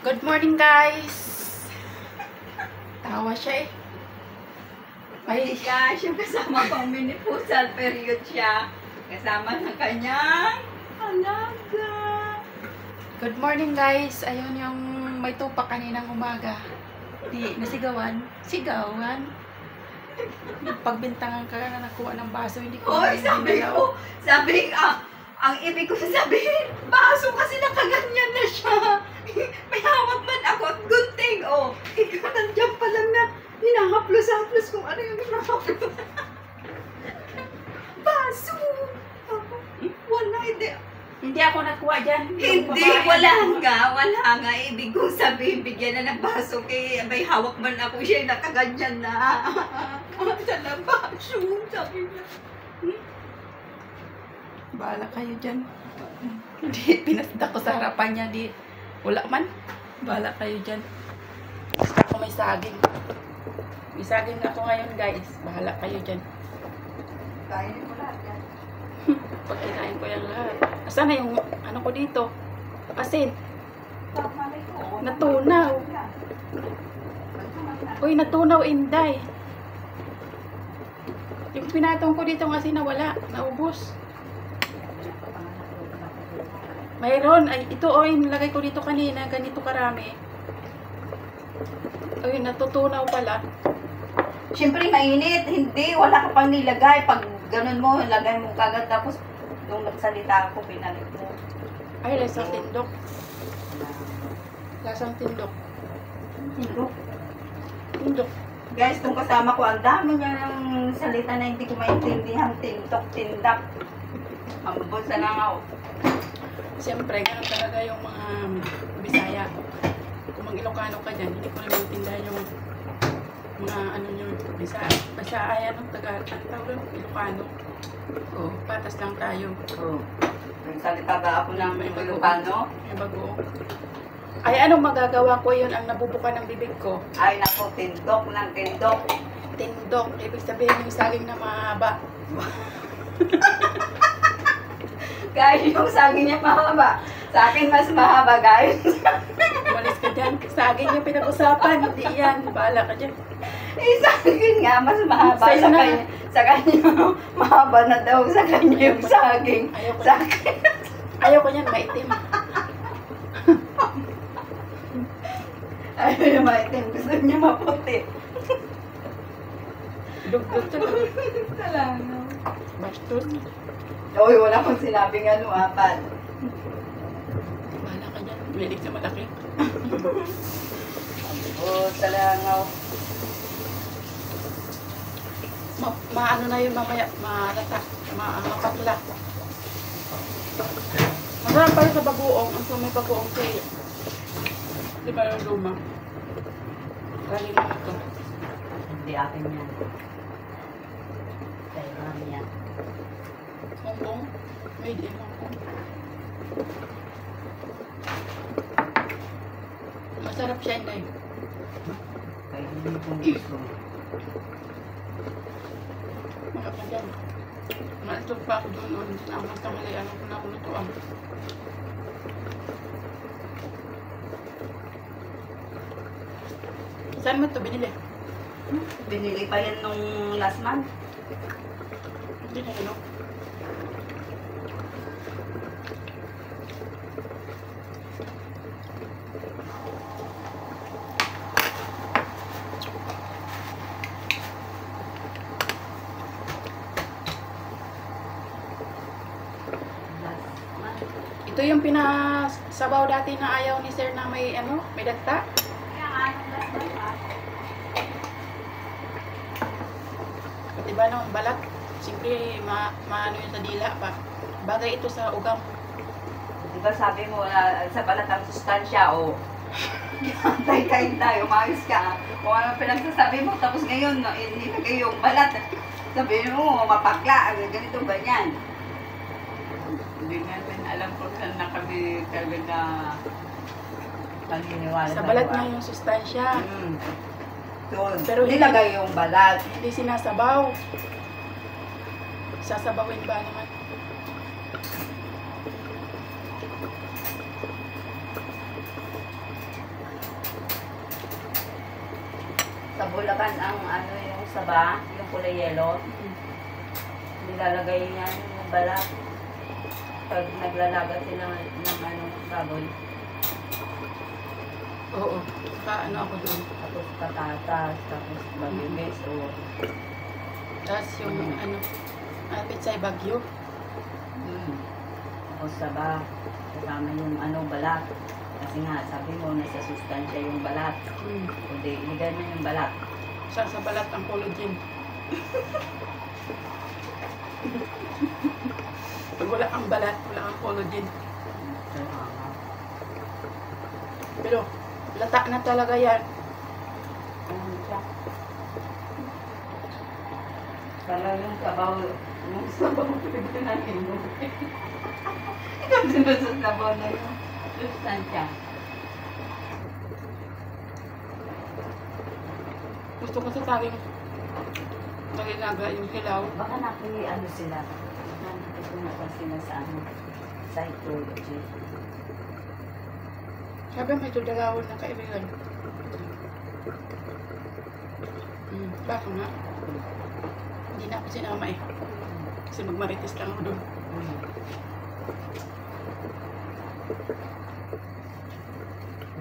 Good morning, guys! Tawa siya eh. May siya kasama pang menopausal period siya. Kasama ng kanyang alaga. Good morning, guys! Ayun yung may tupak kaninang umaga. Di nasigawan. Sigawan. Pagbintangan ka na nakuha ng baso, hindi ko Hoy, ang ibig ko sabihin, baso kasi nakaganyan na siya. May hawak man ako at good thing, oh. Ikaw nandiyan pa lang na hinahaplos-haplos kung ano yung hinahaplos. Baso! Wala, Hindi ako nakuha dyan. Hindi, wala nga. Ibig kong sabihin, bigyan na ng baso kay may hawak man ako siya, nakaganyan na. Kanta na baso, sabi niya. Bahala kayo dyan. Hindi, pinasda ko sa harapan niya. Di, wala man. Bahala kayo dyan. Basta ako may saging. May saging ako ngayon, guys. Bahala kayo dyan. Kainin ko lahat yan. Pag kinain ko yung lahat. Asan na yung ano ko dito? Asin. Natunaw. Uy, natunaw, Inday. Yung pinatong ko dito ng asin na wala. Naubos. Mayroon. Ay, ito o, nilagay ko dito kanina. Ganito karami. Uy, natutunaw pala. Siyempre mainit. Hindi, wala ka pang nilagay. Pag ganun mo, lagay mo kagad. Tapos, nung nagsalita ako, pinalik mo. Ay, lasang tindok. Lasang tindok. Tindok. Tindok. Guys, itong kasama ko, ang dami niya ng salita na hindi ko maintindihan. Tindok, tindak. Mabubod sa langaw. Siyempre, ganun talaga yung mga Bisaya. Kung mag-Ilocano ka dyan, hindi ko na maintindihan yung mga ano nyo, Bisaya, ano, taga-tawag, Ilocano. O, patas lang tayo. Oh. Nagsalita ba ako ng Ilocano? May bago. Ay, anong magagawa ko yun ang nabubuka ng bibig ko? Ay, naku, tindok ng tindok. Tindok. Ibig sabihin yung saging na mahaba. Guys, yung saging niya mahaba. Sa akin mas mahaba, guys. Umalis ka dyan. Saging yung pinag-usapan. Hindi yan. Bahala ka dyan. Saging nga, mas mahaba. Sa'yo na. Sa kanya, mahaba na daw sa kanya yung saging. Ayoko Sa niyan. Ayoko niyan. Maitim. ayaw niya maitim. Gusto niya maputi. Dugdug to lang. Talaga. Bastos. Uy, wala kong sinabing ano, apat. Bahala ka dyan. Milig sa malaki. Oh, talangaw. Maano na yun mamaya. Malata. Mapatla. Masarap pa rin sa bagoong. Ang may bagoong kayo. Di ba yung luma? Kali mo ito. Hindi akin yan. Sa'yo namin yan. Hong Kong. Made in Hong Kong. Masarap siya, Inday. Kaya hindi kong gusto. Mga pa dyan. Maalitog pa ako doon. Hindi na ako magtamali. Ano ko na ako lutuan. Saan mo ito binili? Binili pa yan nung last month. Hindi na ano. Ito yung pinasabaw dati na ayaw ni sir na may ano, may dagta. Pati ba nung balat? Siyempre, maano yun sa dila pa. Bagay ito sa ugang. Diba sabi mo, sa balat ang sustansya, o. Kain tayo, umayos ka. Kung ano pinagsasabi mo, tapos ngayon, nilagay yung balat. Sabi mo, mapakla, ganito, ganyan. Hindi natin alam kung saan na kami talaga paniniwala. Sa balat na yung sustansya. Doon. Pero nilagay yung balat. Hindi sinasabaw. Sasabawin ba naman? Sa Bulacan, ang ano yung saba, yung kulay yellow, nilalagay niya yung balat. Pag naglalagat sila ng ano, baboy. Oo. Ano ako doon. Tapos patatas, tapos bagibes, o Tapos yung ano, pitsay bagyo. tapos saba, kasama yung ano, balat. Kasi nga, sabi mo, nasa sustansya yung balat. Kundi, ilagay mo yung balat. Sa balat ang collagen. Pag wala kang balat, wala kang collagen. Pero, lata na talaga yan. Ano siya? Parang yung sabaw, yung sabaw pinagtinahin mo. Ikaw sunod sa sabaw na yung sustansya. Gusto ko sa saging naginaga yung hilaw. Baka ano sila, nandito na pa sila sa ano, psychology. Sabi may tudalawon ng kaibigan. Baka nga. Hindi na ako sinama eh. Kasi magmarites lang ako doon.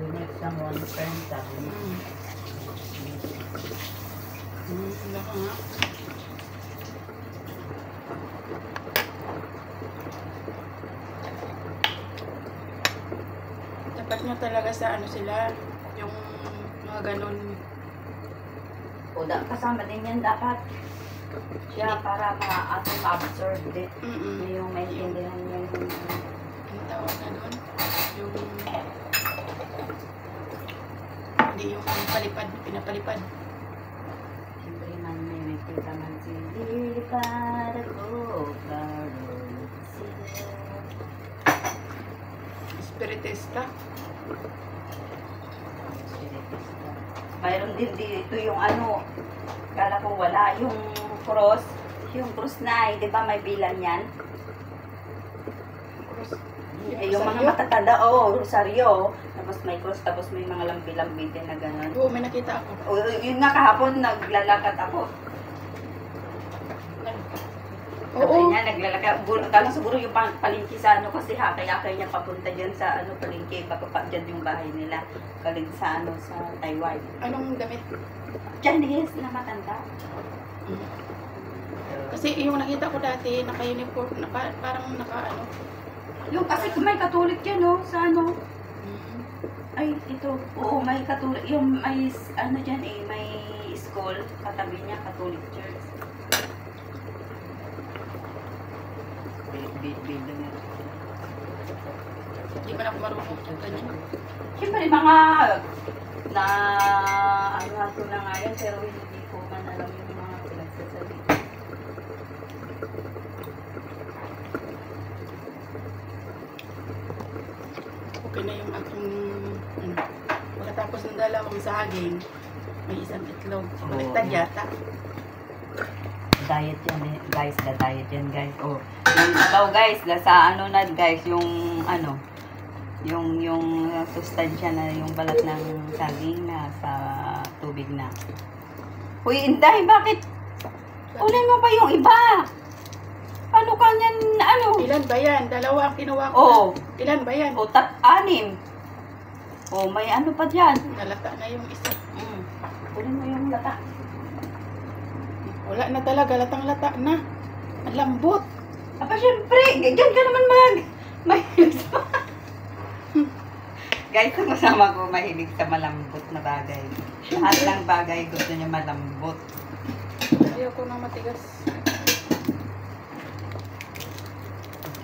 We need someone friend sabi mo. Baka nga. Dapat nyo talaga sa ano sila, yung mga ganun. O kasama din yan dapat. Siya para ating ma-absorb din. Yung maintindihan niya yung Ang tawag na doon, yung hindi yung palipad, pinapalipad. siyempre man may kita man si Lilipad ako, Carol sila. Spiritista. Mayroon din dito yung ano, kala ko wala, yung cross na di ba may bilang yan? Yung mga matatanda, rosaryo, tapos may cross, tapos may mga lambi-lambi din na gano'n. Oo, may nakita ako. Yun nga kahapon, naglalakad ako. Sabi Oo. niya, naglalakad. Kala siguro yung palengke sa ano, kasi hakay-hakay niya papunta dyan sa ano, palengke, baka pa dyan yung bahay nila. Kalig sa ano, sa Taiwan. Anong damit? Chinese na matanda. Kasi yung nakita ko dati, naka-uniform, parang naka-ano. Yung kasi may Katolik yan, no? Sa ano? Ay, ito. Oo, may Katolik. Yung may, ano dyan may school. Katabi niya, Catholic Church. Bid na yan. Hindi man ako marunong sa ganyan. Siyempre, mga na ano nato na nga yan, pero hindi ko man alam yung mga pinagsasabi. Okay na yung aking, ano, pagkatapos ng dalawang saging, may isang itlog. Baliktad yata. Diet yan guys, diet yan guys. Yung sabaw guys, sa ano na guys, yung ano, yung sustansya na yung balat ng saging na sa tubig na. Uy, Inday, bakit? Unin mo pa yung iba? Paano ka niyan, ano? Ilan ba yan? Dalawa ang kinuha ko. Oo. Ilan ba yan? Anim. May ano pa dyan. Nalata na yung isa. Unin mo yung lata. Wala na talaga, latang-lata na. Ang lambot. Aba, syempre, ganyan ka naman mahilig sa... Guys, ang kasama ko mahilig sa malambot na bagay. Lahat ng bagay gusto niya malambot. Ayoko na matigas.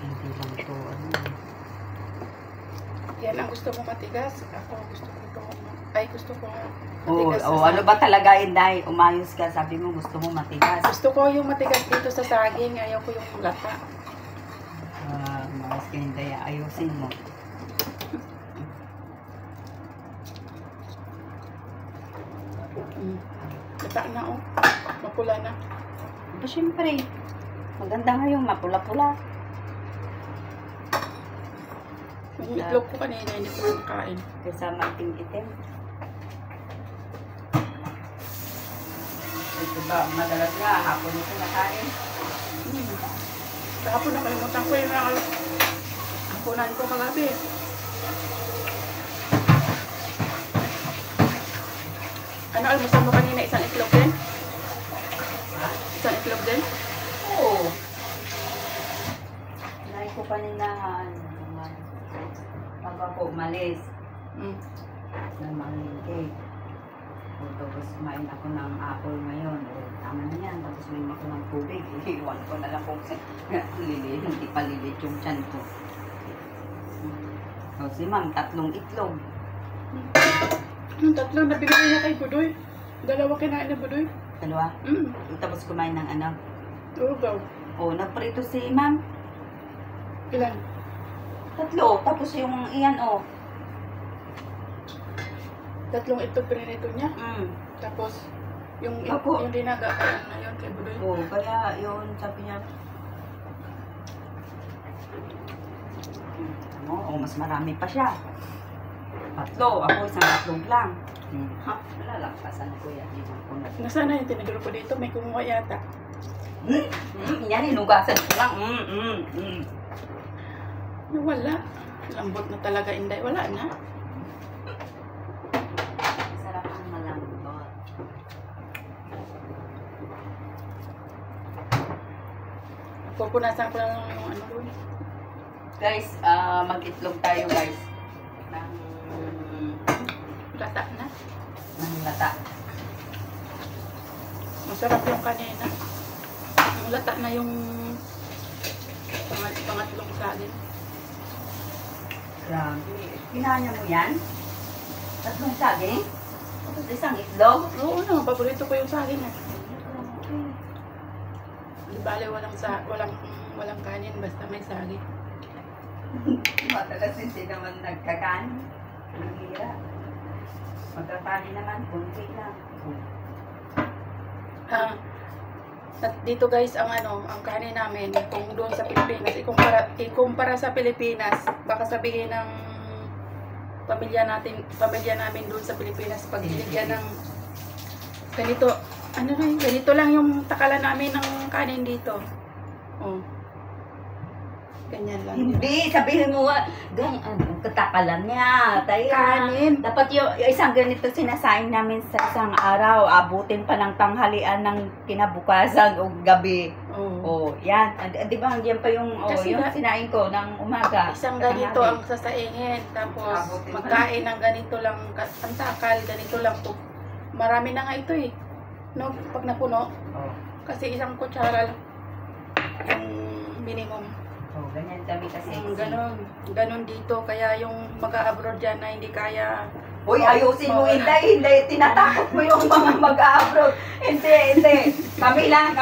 Hindi lang to, ano. Yan ang gusto mo matigas. Ako gusto ko ito. Ay, gusto ko Oo, matigas. ano ba talaga, Inday? Umayos ka, sabi mo gusto mo matigas. Gusto ko yung matigas dito sa saging. Ayaw ko yung lata. Umayos ka, Inday. Ayusin mo. Lata na oh. Mapula na. Aba, syempre. Maganda nga yung mapula-pula. Yung itlog ko kanina, hindi ko nakain. Kasama itim-itim. Ito ba, madalas nga, hapon ito nakain. Hmm. Kahapon nakalimutan ko yung hapunan ko kagabi. Ano, almusal mo kanina? Isang itlog din? Isang itlog din? Oo. Nahin ko kanina, pag ako umalis, Hmm. na malingkig. O tapos kumain ako ng apple ngayon. O tama na yan. Tapos may ako ng tubig. Iwan ko na lang kung lilit. Hindi pa lilit yung tiyan ko. O si ma'am, 3 itlog. Yung tatlo na binigay niya kay Budoy. Dalawa kinain na Budoy. Dalawa. Hmm. Tapos kumain ng ano. Ugaw. O naprito si ma'am. Ilan? 3. Tapos yung iyan o. 3 itlog pinirito niya. Tapos, yung Ako. yung dinaga kaya na yun kay Budoy. O kaya yun sabi niya. O mas marami pa siya. 3. Ako isang itlog lang. Ha? Nalalakasan ko yan. Nasaan na yung tiniguro ko dito? May kumuha yata. Yan, inugasan ko lang. Wala. Lambot na talaga, Inday. Wala na. Sarap ang malambot. Pupunasan ko lang yung ano doon. Guys, mag-itlog tayo guys. Lata na. Ng lata. Masarap yung kanina. Yung lata na yung pangatlong saging. Grabe. Kinanya mo yan? 3 saging? Tapos isang itlog? Oo na, paborito ko yung saging eh. Di bale, walang kanin, basta may saging. Matalas hindi naman nagkakanin. Ang hira. Magkakanin naman, kunti lang. At dito guys, ang kanin namin, kung doon sa Pilipinas, ikumpara sa Pilipinas, baka sabihin ng pamilya namin doon sa Pilipinas, pag binigyan ng ganito, ganito lang yung takalan namin ng kanin dito. Oh. Ganyan lang. Hindi, sabihin mo, katakalan niya. Tayo, Kanin. dapat yung isang ganito sinasaing namin sa isang araw, abutin pa ng tanghalian ng kinabukasan o gabi. Oh. Yan. Di ba, yan pa yung, Kasi yung sinaing ko ng umaga. Isang ganito ang sasaingin, tapos Abutin pa. magkain ng ganito lang, ang takal, ganito lang po. Marami na nga ito eh. No, pag napuno, kasi isang kutsara lang yung minimum. Ganyan kami kasi. Ganon dito. Kaya yung mag-a-abroad dyan na hindi kaya. Uy, ayusin mo, hindi. Tinatakot mo yung mga mag-abroad. Hindi. Kami lang.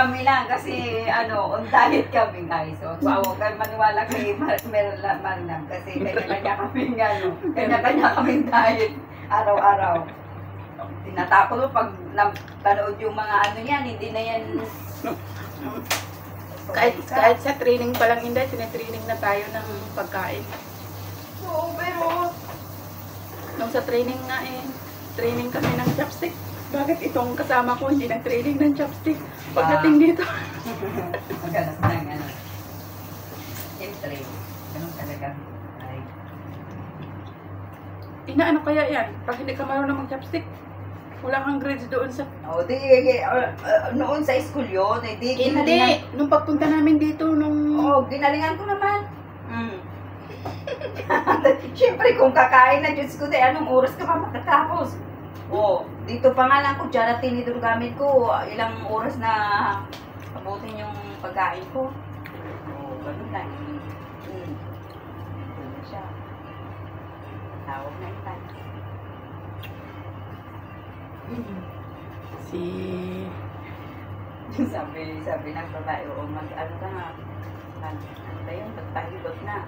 Kasi, on diet kami, guys. So, huwag kayo maniwala kay Marinam. Kasi kanya-kanya kaming diet. Araw-araw. Tinatakot mo pag napanood yung mga yan, hindi na yan. Kahit sa training pa lang, hindi, tinitraining na tayo ng pagkain. Oo, pero Nung sa training nga training kami ng chopstick. Bakit itong kasama ko hindi nag-training ng chopstick? Pagdating dito. maganas ng siyempre, ganun talaga. Ay, Inaano kaya yan? Pag hindi ka marunong mag-chopstick, wala kang grades doon sa... noon sa school yun, Hindi! Nung pagpunta namin dito, ginalingan ko naman. Siyempre, kung kakain na Diyos ko, anong oras ka pa makatapos? Dito pa nga lang, kutsara tinidor gamit ko, ilang oras na abutin yung pagkain ko. Ganun lang. Ganun siya. Tawag na ilan. Sabi ng babae, mag-ano ka nga, ano ba yun, magpahilot na.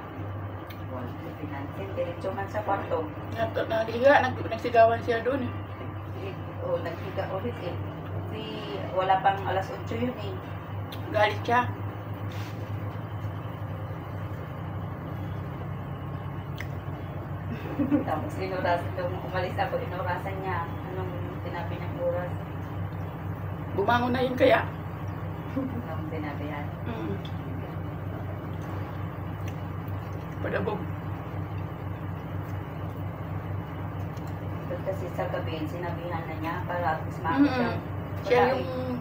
Pinansin, diretso man sa kwarto. Nagsigawan siya doon eh. Naghiga ulit eh. Kasi wala pang alas 8 yun eh. Galit siya. Tapos nung umalis ako, inurasan niya. Anong sinabi ng oras? Bumangon na yun kaya. Nung binabihan. Padabog. Ba't kasi sa gabi, sinabihan na niya para at least maaga siya. Siya yung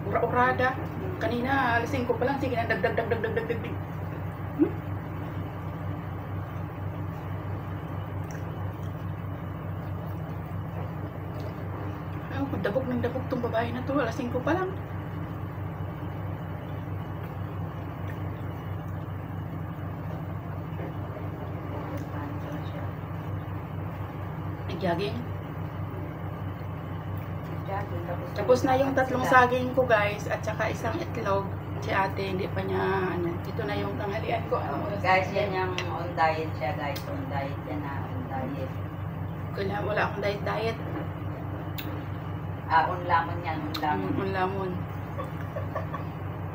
ura-urada. Kanina, alas 5 pa lang, sige na, dagdag. Dabog ng dabog tong babae na to, alas 5 pa lang. Nag-jogging. Tapos na yung tatlong saging ko guys, at saka isang itlog. Si ate, hindi pa niya, ano, ito na yung tanghalian ko. Ano, oras Guys, na yan yung on diet siya guys. On diet yan na, on diet. Wala akong diet. On lamon yan, on lamon. Lamon.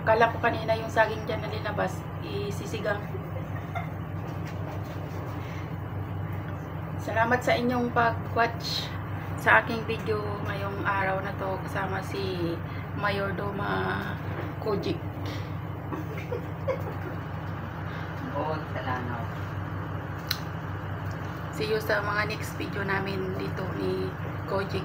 Kala ko kanina yung saging dyan na linabas, isisigang. Salamat sa inyong pag-watch sa aking video ngayong araw na to kasama si Mayordoma Kojik. Buod sa langaw. See you sa mga next video namin dito ni Kojik.